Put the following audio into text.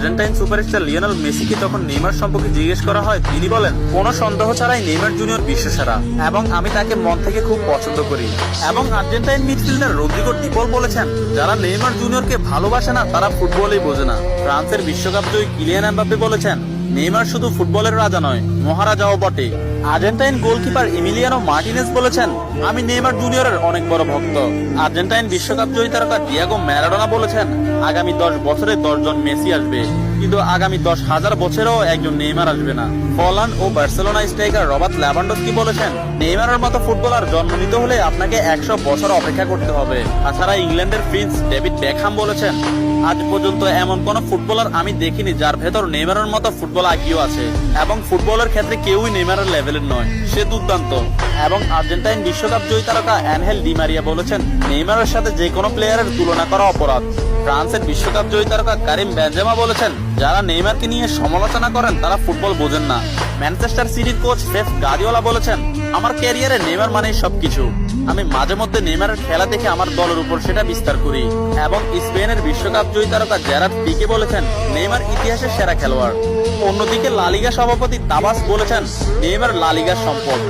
Argentine superstar Lionel মেসিকে তখন Neymar সম্পর্কে জিজ্ঞেস করা হয়, তিনি বলেন, কোনো সন্দেহ ছাড়াই নেইমার জুনিয়র বিশ্বসেরা এবং আমি তাকে মন থেকে খুব পছন্দ করি। এবং আর্জেন্টাইন মিডফিল্ডার রদ্রিগো ডি পল বলেছেন, যারা নেইমার জুনিয়রকে ভালোবাসে না তারা ফুটবলই বোঝে না। ফ্রান্সের বিশ্বকাপ জয়ী কিলিয়ান এমবাপ্পে বলেছেন, নেইমার শুধু ফুটবলের রাজা নয়, মহারাজাও বটে। আর্জেন্টাইন গোলকিপার এমিলিয়ানো মার্টিনেজ বলেছেন, আমি নেইমার জুনিয়রের অনেক বড় ভক্ত। আর্জেন্টাইন বিশ্বকাপ জয়ী তারকা ডিয়েগো ম্যারাডোনা বলেছেন, আগামী 10 বছরে 10 জন মেসি আসবে, কিন্তু আগামী 10,000 বছরেও একজন নেইমার আসবে না। হল্যান্ড ও বার্সেলোনা স্ট্রাইকার রবার্ট লেভানডস্কি বলেছেন, নেইমারের মতো ফুটবলার জন্ম নিতে হলে আপনাকে 100 বছর অপেক্ষা করতে হবে। তাছাড়া ইংল্যান্ডের প্রিন্স ডেভিড বেকহাম বলেছেন, আজ পর্যন্ত এমন কোন ফুটবলার আমি দেখিনি যার ভেতর নেইমারের মতো ফুটবল আইকিউ আছে, এবং ফুটবলের ক্ষেত্রে কেউই নেইমারের লেভেলের নয়, সে দুর্দান্ত। এবং আর্জেন্টাইন বিশ্বকাপ জয়ী তারকা অ্যানহেল ডি মারিয়া বলেছেন, নেইমারের সাথে যে কোনো প্লেয়ারের তুলনা করা অপরাধ। ফ্রান্সের বিশ্বকাপ জয়ী তারকা কারিম বেনজেমা বলেছেন, যারা নেইমারকে নিয়ে সমালোচনা করেন তারা ফুটবল বোঝেন না। ম্যানচেস্টার সিটির কোচ পেপ গার্দিওলা বলেছেন, আমার ক্যারিয়ারে নেইমার মানেই সবকিছু। আমি মাঝে মধ্যে নেইমারের খেলা দেখে আমার দলের উপর সেটা বিস্তার করি। এবং স্পেনের বিশ্বকাপ জয়ী তারকা জেরার্ড পিকে বলেছেন, নেইমার ইতিহাসের সেরা খেলোয়াড়। অন্যদিকে লা লিগা সভাপতি তাবাস বলেছেন, নেইমার লা লিগার সম্পদ।